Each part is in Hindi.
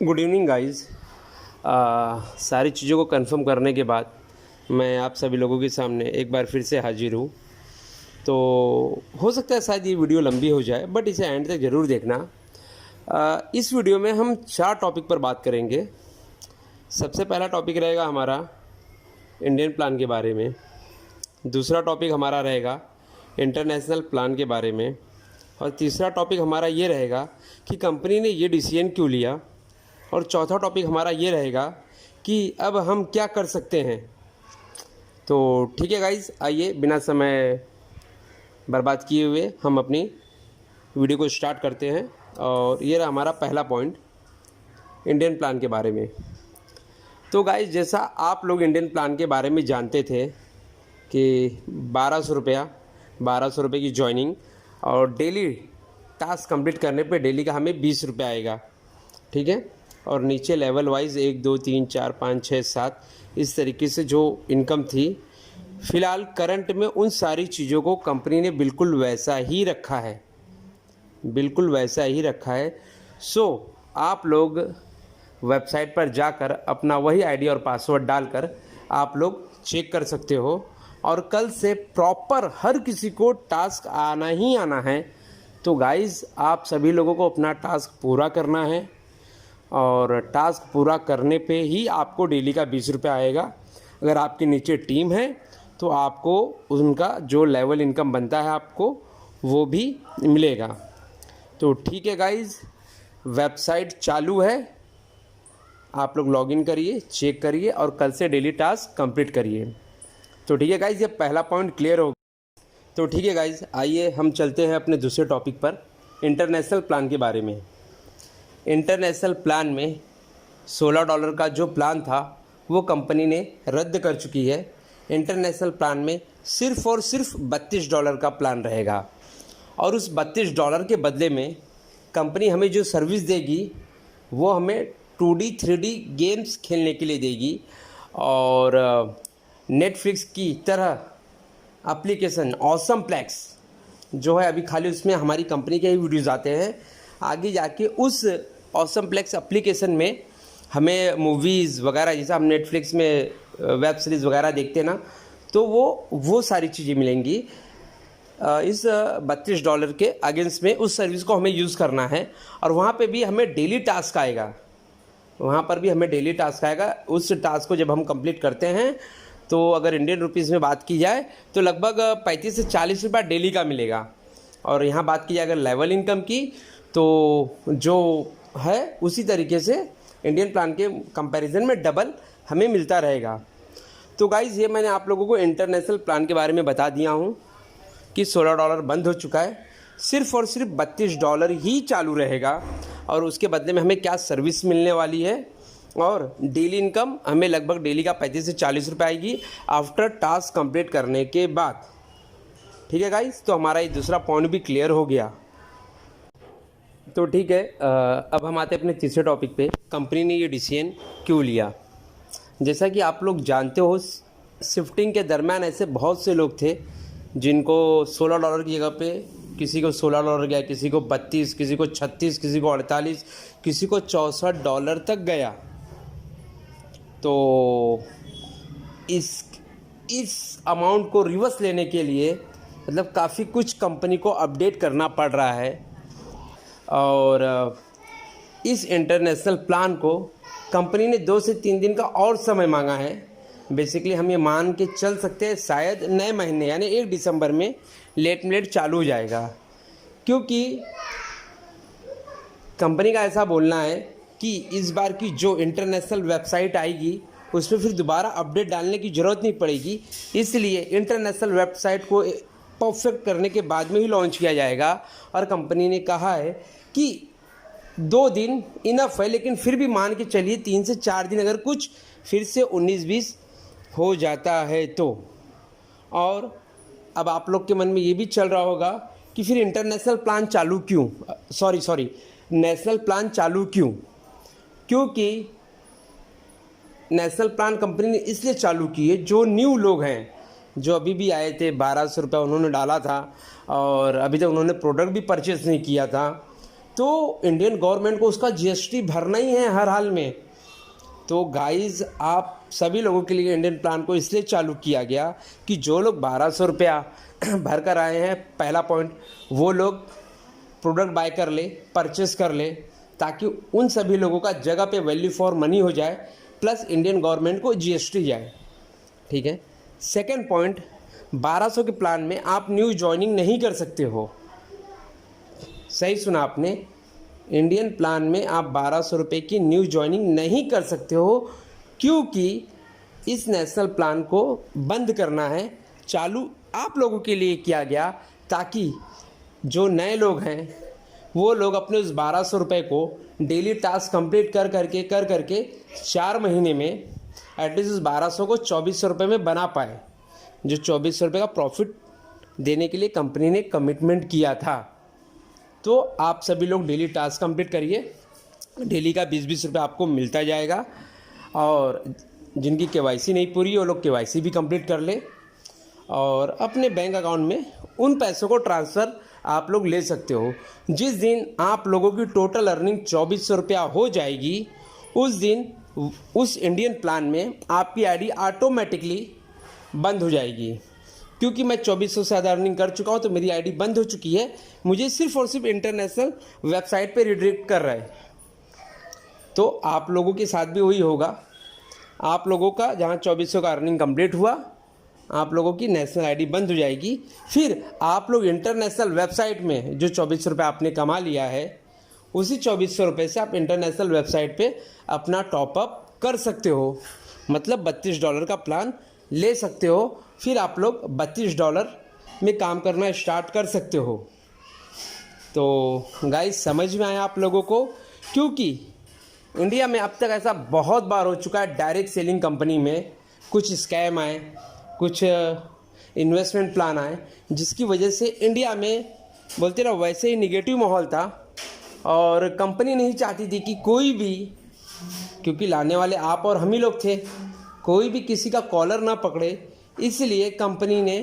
Good evening guys. सारी चीज़ों को कंफर्म करने के बाद मैं आप सभी लोगों के सामने एक बार फिर से हाजिर हूँ। तो हो सकता है शायद ये वीडियो लंबी हो जाए, बट इसे एंड तक ज़रूर देखना। इस वीडियो में हम 4 टॉपिक पर बात करेंगे। सबसे पहला टॉपिक रहेगा हमारा इंडियन प्लान के बारे में। दूसरा टॉपिक हमारा रहेगा इंटरनेशनल प्लान के बारे में। और तीसरा टॉपिक हमारा ये रहेगा कि कंपनी ने ये डिसीजन क्यों लिया। और चौथा टॉपिक हमारा ये रहेगा कि अब हम क्या कर सकते हैं। तो ठीक है गाइस, आइए बिना समय बर्बाद किए हुए हम अपनी वीडियो को स्टार्ट करते हैं। और ये रहा हमारा पहला पॉइंट इंडियन प्लान के बारे में। तो गाइस, जैसा आप लोग इंडियन प्लान के बारे में जानते थे कि 1200 रुपये की जॉइनिंग और डेली टास्क कंप्लीट करने पे डेली का हमें 20 रुपये आएगा, ठीक है। और नीचे लेवल वाइज 1 2 3 4 5 6 7 इस तरीके से जो इनकम थी। फ़िलहाल करंट में उन सारी चीज़ों को कंपनी ने बिल्कुल वैसा ही रखा है, बिल्कुल वैसा ही रखा है। सो आप लोग वेबसाइट पर जाकर अपना वही आईडी और पासवर्ड डालकर आप लोग चेक कर सकते हो। और कल से प्रॉपर हर किसी को टास्क आना ही आना है। तो गाइज़, आप सभी लोगों को अपना टास्क पूरा करना है और टास्क पूरा करने पे ही आपको डेली का 20 रुपये आएगा। अगर आपके नीचे टीम है तो आपको उनका जो लेवल इनकम बनता है आपको वो भी मिलेगा। तो ठीक है गाइज़, वेबसाइट चालू है, आप लोग लॉगिन करिए, चेक करिए और कल से डेली टास्क कंप्लीट करिए। तो ठीक है गाइज़, ये पहला पॉइंट क्लियर हो। तो ठीक है गाइज़, आइए हम चलते हैं अपने दूसरे टॉपिक पर, इंटरनेशनल प्लान के बारे में। इंटरनेशनल प्लान में $16 का जो प्लान था वो कंपनी ने रद्द कर चुकी है। इंटरनेशनल प्लान में सिर्फ़ और सिर्फ $32 का प्लान रहेगा। और उस $32 के बदले में कंपनी हमें जो सर्विस देगी वो हमें 2D 3D गेम्स खेलने के लिए देगी। और नेटफ्लिक्स की तरह एप्लीकेशन ऑसम प्लेक्स जो है, अभी खाली उसमें हमारी कंपनी के ही वीडियोज़ आते हैं। आगे जाके उस ऑसम प्लेक्स एप्लीकेशन में हमें मूवीज़ वगैरह, जैसा हम नेटफ्लिक्स में वेब सीरीज़ वगैरह देखते हैं ना, तो वो सारी चीज़ें मिलेंगी। इस $32 के अगेंस्ट में उस सर्विस को हमें यूज़ करना है। और वहाँ पे भी हमें डेली टास्क आएगा, वहाँ पर भी हमें डेली टास्क आएगा। उस टास्क को जब हम कंप्लीट करते हैं तो अगर इंडियन रुपीज़ में बात की जाए तो लगभग 35 से 40 रुपये डेली का मिलेगा। और यहाँ बात की जाए अगर लेवल इनकम की, तो जो है उसी तरीके से इंडियन प्लान के कंपैरिजन में डबल हमें मिलता रहेगा। तो गाइज़, ये मैंने आप लोगों को इंटरनेशनल प्लान के बारे में बता दिया हूँ कि $16 बंद हो चुका है। सिर्फ़ और सिर्फ $32 ही चालू रहेगा। और उसके बदले में हमें क्या सर्विस मिलने वाली है, और डेली इनकम हमें लगभग डेली का 35 से 40 रुपये आएगी आफ्टर टास्क कंप्लीट करने के बाद। ठीक है गाइस, तो हमारा ये दूसरा पॉइंट भी क्लियर हो गया। तो ठीक है, अब हम आते हैं अपने तीसरे टॉपिक पे, कंपनी ने ये डिसीजन क्यों लिया। जैसा कि आप लोग जानते हो, शिफ्टिंग के दरम्यान ऐसे बहुत से लोग थे जिनको $16 की जगह पे किसी को $16 गया, किसी को 32, किसी को 36, किसी को 48, किसी को $64 तक गया। तो इस अमाउंट को रिवर्स लेने के लिए मतलब काफ़ी कुछ कंपनी को अपडेट करना पड़ रहा है। और इस इंटरनेशनल प्लान को कंपनी ने 2 से 3 दिन का और समय मांगा है। बेसिकली हम ये मान के चल सकते हैं शायद नए महीने यानी 1 दिसंबर में लेट में लेट चालू हो जाएगा। क्योंकि कंपनी का ऐसा बोलना है कि इस बार की जो इंटरनेशनल वेबसाइट आएगी उसमें फिर दोबारा अपडेट डालने की ज़रूरत नहीं पड़ेगी। इसलिए इंटरनेशनल वेबसाइट को परफेक्ट करने के बाद में ही लॉन्च किया जाएगा। और कंपनी ने कहा है कि 2 दिन इनफ है, लेकिन फिर भी मान के चलिए 3 से 4 दिन अगर कुछ फिर से 19-20 हो जाता है तो। और अब आप लोग के मन में ये भी चल रहा होगा कि फिर इंटरनेशनल प्लान चालू क्यों, नेशनल प्लान चालू क्यों। क्योंकि नेशनल प्लान कंपनी ने इसलिए चालू की है, जो न्यू लोग हैं, जो अभी भी आए थे, 1200 रुपये उन्होंने डाला था और अभी तक उन्होंने प्रोडक्ट भी परचेस नहीं किया था, तो इंडियन गवर्नमेंट को उसका जीएसटी भरना ही है हर हाल में। तो गाइस, आप सभी लोगों के लिए इंडियन प्लान को इसलिए चालू किया गया कि जो लोग 1200 रुपया भर कर आए हैं, पहला पॉइंट, वो लोग प्रोडक्ट बाय कर ले, परचेस कर ले, ताकि उन सभी लोगों का जगह पे वैल्यू फॉर मनी हो जाए, प्लस इंडियन गवर्नमेंट को जीएसटी जाए। ठीक है। सेकंड पॉइंट, 1200 के प्लान में आप न्यू ज्वाइनिंग नहीं कर सकते हो। सही सुना आपने, इंडियन प्लान में आप 1200 रुपये की न्यू ज्वाइनिंग नहीं कर सकते हो, क्योंकि इस नेशनल प्लान को बंद करना है, चालू आप लोगों के लिए किया गया, ताकि जो नए लोग हैं वो लोग अपने उस 1200 रुपये को डेली टास्क कंप्लीट कर करके 4 महीने में एटलीस्ट उस 1200 को 2400 रुपये में बना पाए, जो 2400 रुपये का प्रॉफिट देने के लिए कंपनी ने कमिटमेंट किया था। तो आप सभी लोग डेली टास्क कंप्लीट करिए, डेली का 20-20 रुपये आपको मिलता जाएगा, और जिनकी केवाईसी नहीं पूरी वो लोग केवाईसी भी कंप्लीट कर ले, और अपने बैंक अकाउंट में उन पैसों को ट्रांसफ़र आप लोग ले सकते हो। जिस दिन आप लोगों की टोटल अर्निंग 2400 रुपया हो जाएगी, उस दिन उस इंडियन प्लान में आपकी आईडी ऑटोमेटिकली बंद हो जाएगी। क्योंकि मैं 2400 से ज़्यादा अर्निंग कर चुका हूँ, तो मेरी आईडी बंद हो चुकी है, मुझे सिर्फ और सिर्फ इंटरनेशनल वेबसाइट पे रिडायरेक्ट कर रहा है। तो आप लोगों के साथ भी वही होगा। आप लोगों का जहाँ 2400 का अर्निंग कंप्लीट हुआ, आप लोगों की नेशनल आईडी बंद हो जाएगी। फिर आप लोग इंटरनेशनल वेबसाइट में जो 2400 रुपये आपने कमा लिया है, उसी 2400 रुपये से आप इंटरनेशनल वेबसाइट पे अपना टॉपअप कर सकते हो। मतलब $32 का प्लान ले सकते हो। फिर आप लोग $32 में काम करना स्टार्ट कर सकते हो। तो गाइस, समझ में आया आप लोगों को? क्योंकि इंडिया में अब तक ऐसा बहुत बार हो चुका है, डायरेक्ट सेलिंग कंपनी में कुछ स्कैम आए, कुछ इन्वेस्टमेंट प्लान आए, जिसकी वजह से इंडिया में बोलते ना वैसे ही निगेटिव माहौल था, और कंपनी नहीं चाहती थी कि कोई भी, क्योंकि लाने वाले आप और हम ही लोग थे, कोई भी किसी का कॉलर ना पकड़े। इसलिए कंपनी ने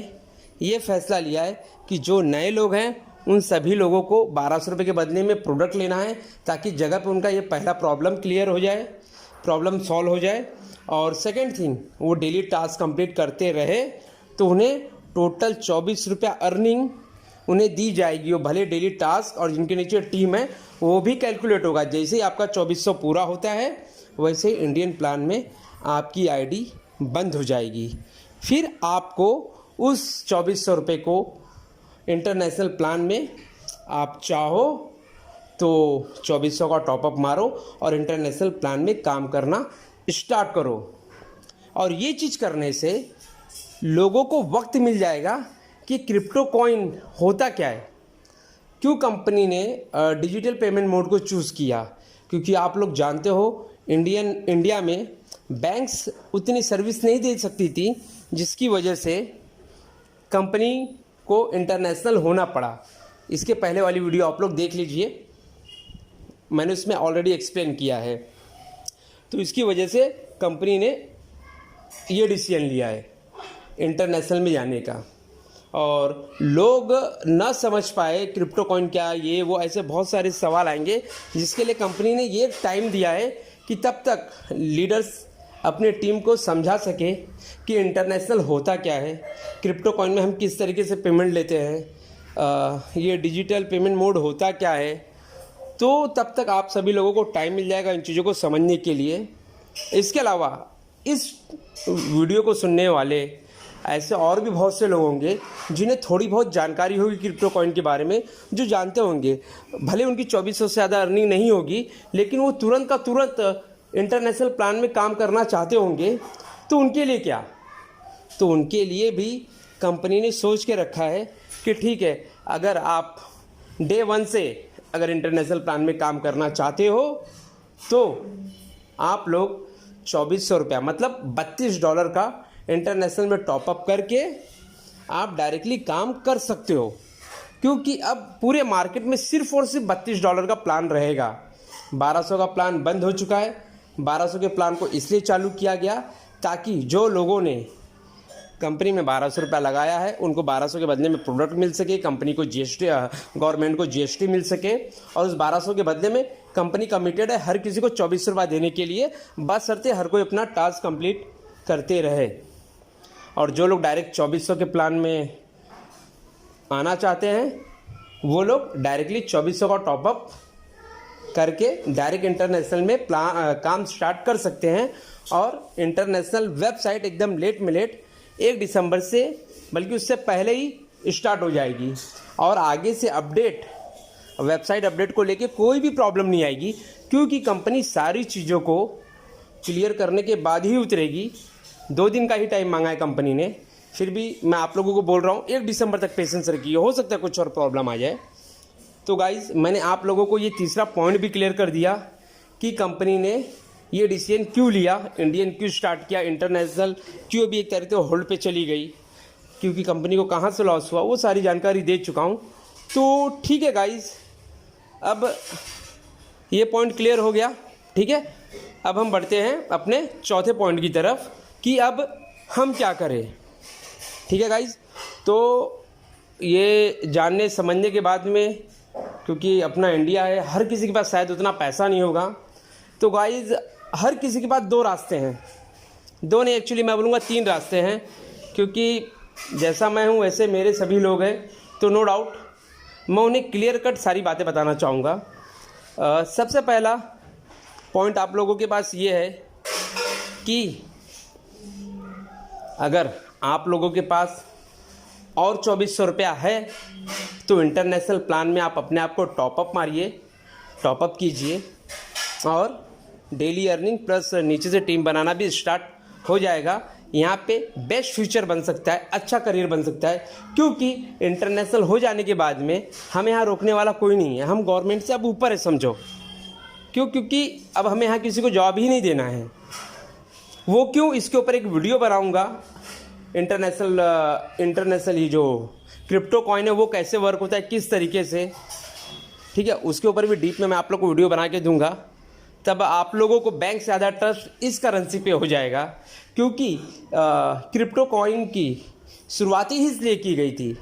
ये फैसला लिया है कि जो नए लोग हैं उन सभी लोगों को 1200 रुपये के बदले में प्रोडक्ट लेना है, ताकि जगह पे उनका ये पहला प्रॉब्लम क्लियर हो जाए, प्रॉब्लम सॉल्व हो जाए। और सेकंड थिंग, वो डेली टास्क कंप्लीट करते रहे तो उन्हें टोटल 24 रुपया अर्निंग उन्हें दी जाएगी। वो भले डेली टास्क, और जिनके नीचे टीम है वो भी कैलकुलेट होगा। जैसे ही आपका 2400 पूरा होता है, वैसे ही इंडियन प्लान में आपकी आईडी बंद हो जाएगी। फिर आपको उस 2400 रुपये को इंटरनेशनल प्लान में आप चाहो तो 2400 का टॉपअप मारो और इंटरनेशनल प्लान में काम करना स्टार्ट करो। और ये चीज़ करने से लोगों को वक्त मिल जाएगा कि क्रिप्टो कॉइन होता क्या है। क्यों कंपनी ने डिजिटल पेमेंट मोड को चूज़ किया? क्योंकि आप लोग जानते हो इंडिया में बैंक्स उतनी सर्विस नहीं दे सकती थी, जिसकी वजह से कंपनी को इंटरनेशनल होना पड़ा। इसके पहले वाली वीडियो आप लोग देख लीजिए, मैंने उसमें ऑलरेडी एक्सप्लेन किया है। तो इसकी वजह से कंपनी ने ये डिसीजन लिया है इंटरनेशनल में जाने का। और लोग ना समझ पाए क्रिप्टो कॉइन क्या, ये वो, ऐसे बहुत सारे सवाल आएंगे, जिसके लिए कंपनी ने ये टाइम दिया है कि तब तक लीडर्स अपने टीम को समझा सके कि इंटरनेशनल होता क्या है, क्रिप्टो कॉइन में हम किस तरीके से पेमेंट लेते हैं, ये डिजिटल पेमेंट मोड होता क्या है। तो तब तक आप सभी लोगों को टाइम मिल जाएगा इन चीज़ों को समझने के लिए। इसके अलावा इस वीडियो को सुनने वाले ऐसे और भी बहुत से लोग होंगे जिन्हें थोड़ी बहुत जानकारी होगी क्रिप्टो कॉइन के बारे में, जो जानते होंगे। भले उनकी 2400 से ज़्यादा अर्निंग नहीं होगी, लेकिन वो तुरंत का तुरंत इंटरनेशनल प्लान में काम करना चाहते होंगे। तो उनके लिए क्या? तो उनके लिए भी कंपनी ने सोच के रखा है कि ठीक है, अगर आप डे 1 से अगर इंटरनेशनल प्लान में काम करना चाहते हो तो आप लोग 2400 रुपया मतलब $32 का इंटरनेशनल में टॉपअप करके आप डायरेक्टली काम कर सकते हो। क्योंकि अब पूरे मार्केट में सिर्फ और सिर्फ $32 का प्लान रहेगा। 1200 का प्लान बंद हो चुका है। 1200 के प्लान को इसलिए चालू किया गया ताकि जो लोगों ने कंपनी में 1200 रुपया लगाया है, उनको 1200 के बदले में प्रोडक्ट मिल सके, कंपनी को जीएसटी, गवर्नमेंट को जीएसटी मिल सके, और उस 1200 के बदले में कंपनी कमिटेड है हर किसी को 2400 रुपया देने के लिए, बशर्ते हर कोई अपना टास्क कंप्लीट करते रहे। और जो लोग डायरेक्ट 2400 के प्लान में आना चाहते हैं वो लोग डायरेक्टली 2400 का टॉपअप करके डायरेक्ट इंटरनेशनल में काम स्टार्ट कर सकते हैं। और इंटरनेशनल वेबसाइट एकदम लेट में लेट 1 दिसंबर से, बल्कि उससे पहले ही स्टार्ट हो जाएगी। और आगे से अपडेट, वेबसाइट अपडेट को लेके कोई भी प्रॉब्लम नहीं आएगी, क्योंकि कंपनी सारी चीज़ों को क्लियर करने के बाद ही उतरेगी। 2 दिन का ही टाइम मांगा है कंपनी ने, फिर भी मैं आप लोगों को बोल रहा हूँ 1 दिसंबर तक पेशेंस रखिए, हो सकता है कुछ और प्रॉब्लम आ जाए। तो गाइज़, मैंने आप लोगों को ये तीसरा पॉइंट भी क्लियर कर दिया कि कंपनी ने ये डिसीजन क्यों लिया, इंडियन क्यों स्टार्ट किया, इंटरनेशनल क्यों अभी एक तरह से होल्ड पे चली गई, क्योंकि कंपनी को कहाँ से लॉस हुआ, वो सारी जानकारी दे चुका हूँ। तो ठीक है गाइज़, अब ये पॉइंट क्लियर हो गया। ठीक है, अब हम बढ़ते हैं अपने चौथे पॉइंट की तरफ कि अब हम क्या करें। ठीक है गाइज़, तो ये जानने समझने के बाद में, क्योंकि अपना इंडिया है, हर किसी के पास शायद उतना पैसा नहीं होगा, तो गाइज़ हर किसी के पास 2 रास्ते हैं, 2 नहीं एक्चुअली मैं बोलूँगा 3 रास्ते हैं, क्योंकि जैसा मैं हूँ वैसे मेरे सभी लोग हैं। तो नो डाउट मैं उन्हें क्लियर कट सारी बातें बताना चाहूँगा। सबसे पहला पॉइंट आप लोगों के पास ये है कि अगर आप लोगों के पास और 2400 रुपया है तो इंटरनेशनल प्लान में आप अपने आप को टॉपअप मारिए, टॉपअप कीजिए, और डेली अर्निंग प्लस नीचे से टीम बनाना भी स्टार्ट हो जाएगा। यहाँ पे बेस्ट फ्यूचर बन सकता है, अच्छा करियर बन सकता है, क्योंकि इंटरनेशनल हो जाने के बाद में हमें यहाँ रोकने वाला कोई नहीं है। हम गवर्नमेंट से अब ऊपर है समझो, क्योंकि अब हमें यहाँ किसी को जॉब ही नहीं देना है। वो क्यों, इसके ऊपर एक वीडियो बनाऊँगा। इंटरनेशनल ही जो क्रिप्टो कॉइन है वो कैसे वर्क होता है, किस तरीके से, ठीक है, उसके ऊपर भी डीप में मैं आप लोग को वीडियो बना के दूंगा। तब आप लोगों को बैंक से ज़्यादा ट्रस्ट इस करेंसी पे हो जाएगा, क्योंकि क्रिप्टो कॉइन की शुरुआत ही इसलिए की गई थी।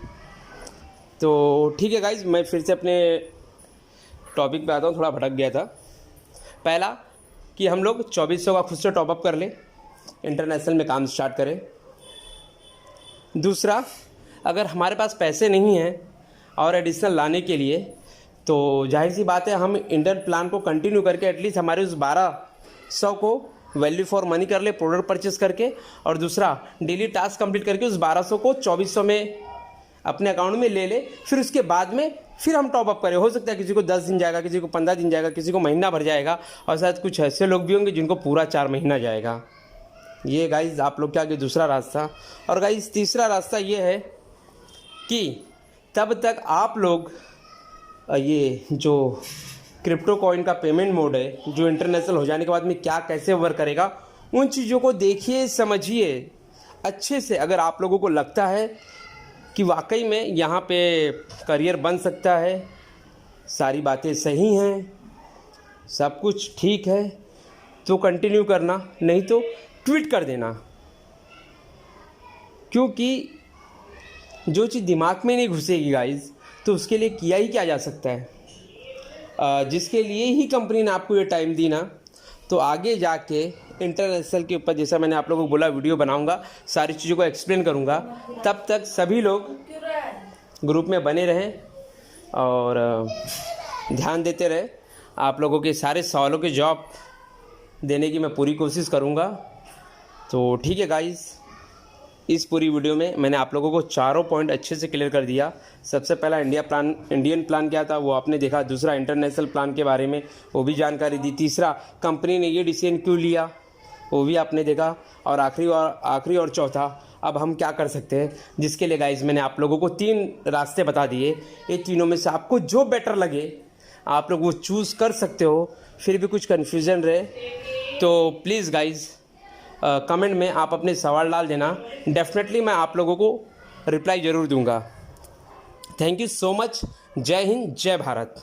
तो ठीक है गाइज, मैं फिर से अपने टॉपिक पे आता हूँ, थोड़ा भटक गया था। पहला कि हम लोग 2400 का खुद से टॉपअप कर लें, इंटरनेशनल में काम स्टार्ट करें। दूसरा, अगर हमारे पास पैसे नहीं हैं और एडिशनल लाने के लिए, तो जाहिर सी बात है हम इंडियन प्लान को कंटिन्यू करके एटलीस्ट हमारे उस 1200 को वैल्यू फॉर मनी कर ले, प्रोडक्ट परचेस करके, और दूसरा डेली टास्क कंप्लीट करके उस 1200 को 2400 में अपने अकाउंट में ले ले। फिर उसके बाद में फिर हम टॉपअप करें। हो सकता है किसी को 10 दिन जाएगा, किसी को 15 दिन जाएगा, किसी को महीना भर जाएगा, और शायद कुछ ऐसे लोग भी होंगे जिनको पूरा 4 महीना जाएगा। ये गाइज़ आप लोग के आगे दूसरा रास्ता। और गाइज़ तीसरा रास्ता ये है कि तब तक आप लोग ये जो क्रिप्टो कॉइन का पेमेंट मोड है, जो इंटरनेशनल हो जाने के बाद में क्या कैसे वर्क करेगा, उन चीज़ों को देखिए, समझिए अच्छे से। अगर आप लोगों को लगता है कि वाकई में यहाँ पे करियर बन सकता है, सारी बातें सही हैं, सब कुछ ठीक है, तो कंटिन्यू करना, नहीं तो ट्वीट कर देना। क्योंकि जो चीज़ दिमाग में नहीं घुसेगी गाइज़, तो उसके लिए किया ही क्या जा सकता है। जिसके लिए ही कंपनी ने आपको ये टाइम दी ना, तो आगे जाके इंटरनेशनल के ऊपर, जैसा मैंने आप लोगों को बोला, वीडियो बनाऊंगा, सारी चीज़ों को एक्सप्लेन करूंगा। तब तक सभी लोग ग्रुप में बने रहें और ध्यान देते रहे। आप लोगों के सारे सवालों के जवाब देने की मैं पूरी कोशिश करूंगा। तो ठीक है गाइज़, इस पूरी वीडियो में मैंने आप लोगों को चारों पॉइंट अच्छे से क्लियर कर दिया। सबसे पहला इंडियन प्लान क्या था वो आपने देखा। दूसरा इंटरनेशनल प्लान के बारे में वो भी जानकारी दी। तीसरा कंपनी ने ये डिसीजन क्यों लिया वो भी आपने देखा। और आखिरी और चौथा अब हम क्या कर सकते हैं, जिसके लिए गाइज मैंने आप लोगों को 3 रास्ते बता दिए। ये तीनों में से आपको जो बेटर लगे आप लोग वो चूज़ कर सकते हो। फिर भी कुछ कन्फ्यूज़न रहे तो प्लीज़ गाइज कमेंट में आप अपने सवाल डाल देना। डेफिनेटली मैं आप लोगों को रिप्लाई ज़रूर दूंगा। Thank you so much. जय हिंद, जय भारत।